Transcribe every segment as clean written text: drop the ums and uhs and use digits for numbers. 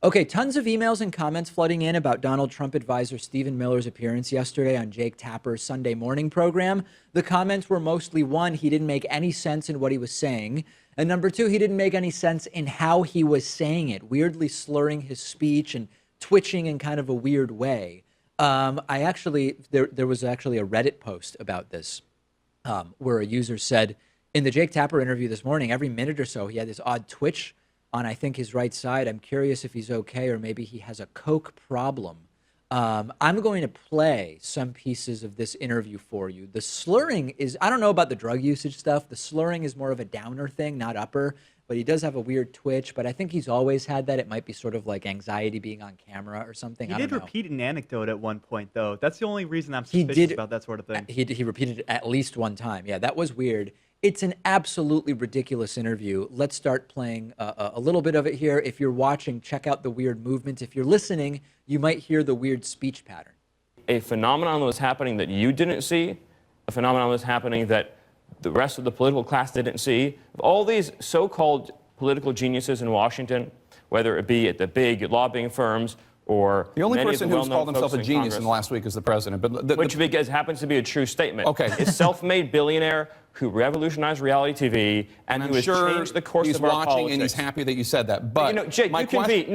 Okay, tons of emails and comments flooding in about Donald Trump advisor Stephen Miller's appearance yesterday on Jake Tapper's Sunday morning program. The comments were mostly, one, he didn't make any sense in what he was saying. And number two, he didn't make any sense in how he was saying it, weirdly slurring his speech and twitching in kind of a weird way. There was actually a Reddit post about this where a user said, in the Jake Tapper interview this morning, every minute or so, he had this odd twitch on, I think, his right side. I'm curious if he's okay, or maybe he has a coke problem. I'm going to play some pieces of this interview for you. The slurring is, I don't know about the drug usage stuff. The slurring is more of a downer thing, not upper, but he does have a weird twitch, but I think he's always had that. It might be sort of like anxiety being on camera or something. He I don't did know. repeat an anecdote at one point, though. That's the only reason I'm suspicious about that sort of thing. He repeated it at least one time. Yeah, that was weird. It's an absolutely ridiculous interview. Let's start playing a little bit of it here. If you're watching, check out the weird movement. If you're listening, you might hear the weird speech pattern. A phenomenon was happening that you didn't see, a phenomenon was happening that the rest of the political class didn't see. All these so-called political geniuses in Washington, whether it be at the big lobbying firms or the only many person of the who's called himself a genius Congress, in the last week is the president. But which because happens to be a true statement. Okay. A self-made billionaire who revolutionized reality TV and who has changed the course of our politics. He's watching and he's happy that you said that. But you know, Jake, you can be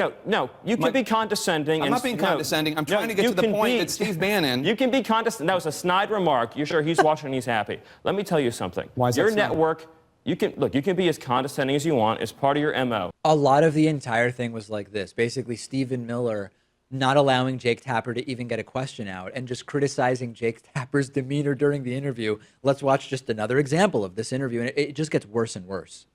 you can be condescending. I'm not being condescending. I'm trying to get to the point that Steve Bannon. You can be condescending. That was a snide remark. You're sure he's watching and he's happy. Let me tell you something. Why is your that snide? network? You can be as condescending as you want. It's part of your MO. A lot of the entire thing was like this. Basically, Stephen Miller not allowing Jake Tapper to even get a question out and just criticizing Jake Tapper's demeanor during the interview. Let's watch just another example of this interview, and it just gets worse and worse.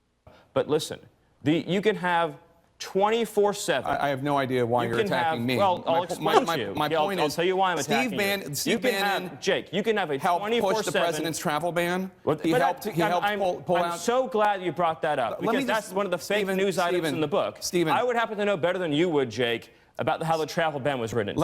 But listen, you can have 24/7. I have no idea why you're attacking me. Well, I'll explain to you. My point is, I'll tell you why I'm attacking you. Steve Bannon, Jake, you can have a 24/7. Help push the president's travel ban. He helped pull out. I'm so glad you brought that up because that's one of the fake news items in the book. Stephen, I would happen to know better than you would, Jake, about how the travel ban was written.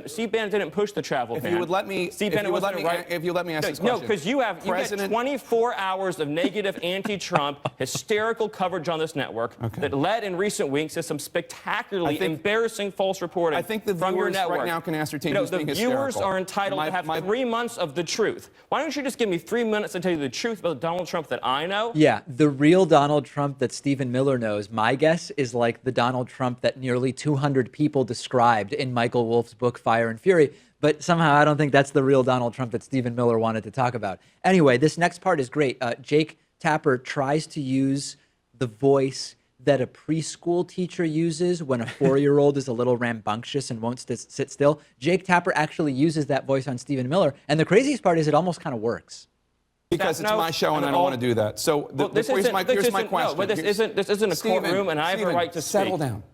Steve Bannon didn't push the travel ban. If you would let me, Steve Bannon wasn't right. If you let me ask this No, question. because you get 24 hours of negative anti-Trump hysterical coverage on this network that led in recent weeks to some spectacularly embarrassing false reporting. I think the from your viewers network right now can ascertain who's being hysterical. The viewers are entitled to have 3 months of the truth. Why don't you just give me 3 minutes to tell you the truth about Donald Trump that I know? Yeah, the real Donald Trump that Stephen Miller knows, my guess, is like the Donald Trump that nearly 200 people described in Michael Wolff's book, Fire and Fury. But somehow I don't think that's the real Donald Trump that Stephen Miller wanted to talk about. Anyway, this next part is great. Jake Tapper tries to use the voice that a preschool teacher uses when a 4-year-old is a little rambunctious and won't sit still. Jake Tapper actually uses that voice on Stephen Miller. And the craziest part is it almost kind of works. Because it's my show and I don't want to do that. So here's my question. No, but this isn't a courtroom, and I have a right to speak.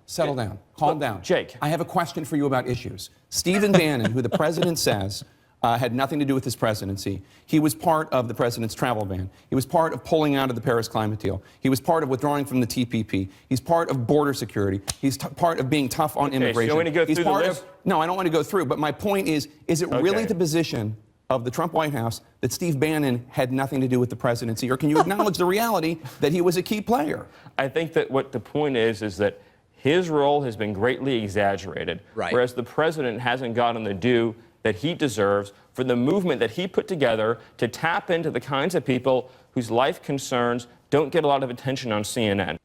Settle down, calm down. Jake. I have a question for you about issues. Stephen Bannon, who the president says had nothing to do with his presidency, he was part of the president's travel ban. He was part of pulling out of the Paris climate deal. He was part of withdrawing from the TPP. He's part of border security. He's part of being tough on immigration. So you want to go through the list? No, I don't want to go through, but my point is it really the position of the Trump White House that Steve Bannon had nothing to do with the presidency? Or can you acknowledge the reality that he was a key player? I think that what the point is that his role has been greatly exaggerated, whereas the president hasn't gotten the due that he deserves for the movement that he put together to tap into the kinds of people whose life concerns don't get a lot of attention on CNN.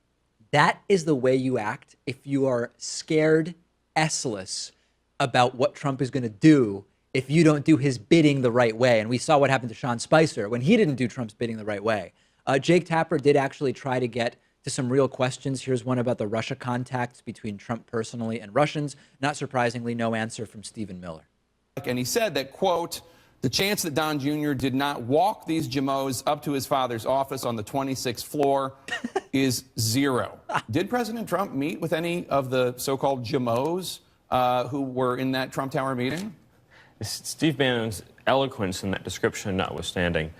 That is the way you act if you are scared S-less about what Trump is going to do if you don't do his bidding the right way. And we saw what happened to Sean Spicer when he didn't do Trump's bidding the right way. Jake Tapper did actually try to get to some real questions. Here's one about the Russia contacts between Trump personally and Russians. Not surprisingly, no answer from Stephen Miller. And he said that, quote, the chance that Don Jr. did not walk these Jamos up to his father's office on the 26th floor is zero. Did President Trump meet with any of the so-called Jamos who were in that Trump Tower meeting? Steve Bannon's eloquence in that description notwithstanding,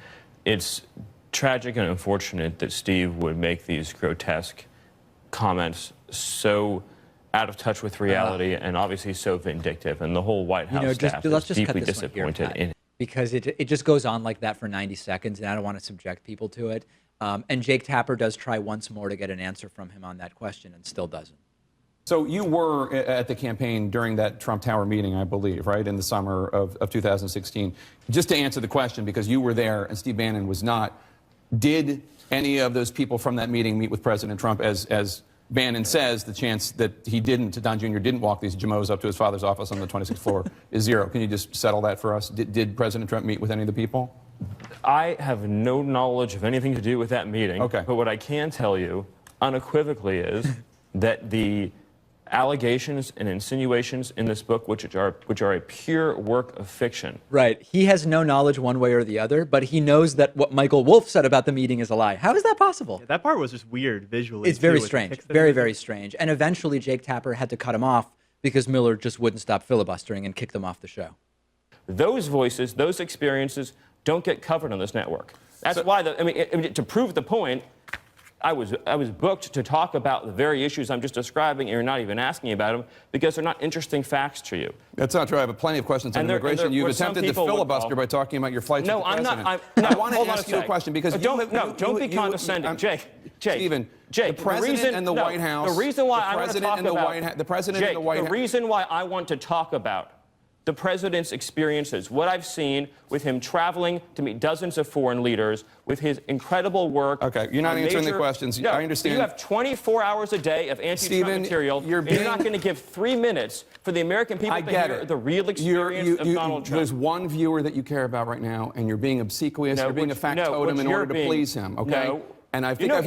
it's tragic and unfortunate that Steve would make these grotesque comments so out of touch with reality and obviously so vindictive. And the whole White House staff is deeply disappointed in it. Because it just goes on like that for 90 seconds, and I don't want to subject people to it. And Jake Tapper does try once more to get an answer from him on that question and still doesn't. So you were at the campaign during that Trump Tower meeting, I believe, right, in the summer of 2016. Just to answer the question, because you were there and Steve Bannon was not, did any of those people from that meeting meet with President Trump? As Bannon says, the chance that he didn't, Don Jr. didn't walk these Jamos up to his father's office on the 26th floor is zero. Can you just settle that for us? Did President Trump meet with any of the people? I have no knowledge of anything to do with that meeting. Okay. But what I can tell you unequivocally is that the allegations and insinuations in this book, which are a pure work of fiction. Right. He has no knowledge one way or the other, but he knows that what Michael Wolff said about the meeting is a lie. How is that possible? Yeah, that part was just weird visually. It's very too, with the strange. pics that Very, he- very strange. And eventually Jake Tapper had to cut him off because Miller just wouldn't stop filibustering and kicked them off the show. Those voices, those experiences don't get covered on this network. That's why, to prove the point, I was booked to talk about the very issues I'm just describing, and you're not even asking about them because they're not interesting facts to you. That's not true. I have plenty of questions on immigration. You've attempted to filibuster by talking about your flights with the president. I want to ask you a question because don't be condescending, Jake. Stephen, Jake, the president and the White House. The reason why I want to talk about the president and the White House. The reason why I want to talk about the president's experiences, what I've seen with him traveling to meet dozens of foreign leaders, with his incredible work. Okay, you're not answering the questions. No, I understand. You have 24 hours a day of anti-Trump material, and you're not going to give 3 minutes for the American people to hear the real experience of Donald Trump. There's one viewer that you care about right now, and you're being obsequious. You're being a factotum in order to please him, okay? No. And I think I've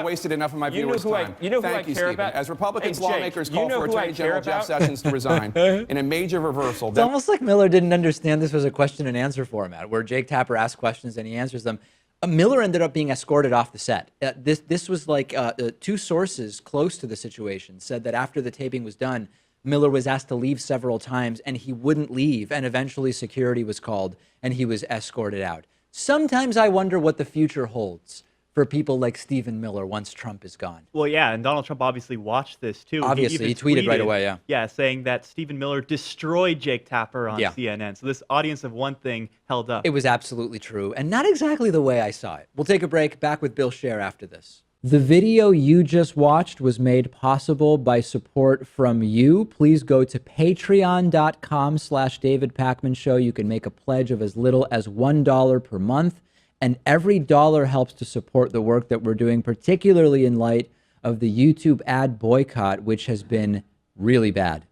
wasted enough of my viewers' time. Thank you, Stephen. As Republicans, lawmakers call for Attorney General Jeff Sessions to resign in a major reversal. It's almost like Miller didn't understand this was a question and answer format where Jake Tapper asks questions and he answers them. Miller ended up being escorted off the set. This was like two sources close to the situation said that after the taping was done, Miller was asked to leave several times and he wouldn't leave. And eventually security was called and he was escorted out. Sometimes I wonder what the future holds for people like Stephen Miller once Trump is gone. Well, yeah, and Donald Trump obviously watched this too. Obviously, he tweeted right away, yeah. Yeah, saying that Stephen Miller destroyed Jake Tapper on CNN. So this audience of one thing held up. It was absolutely true, and not exactly the way I saw it. We'll take a break, back with Bill Scher after this. The video you just watched was made possible by support from you. Please go to patreon.com/David Pakman Show. You can make a pledge of as little as $1 per month. And every dollar helps to support the work that we're doing, particularly in light of the YouTube ad boycott, which has been really bad.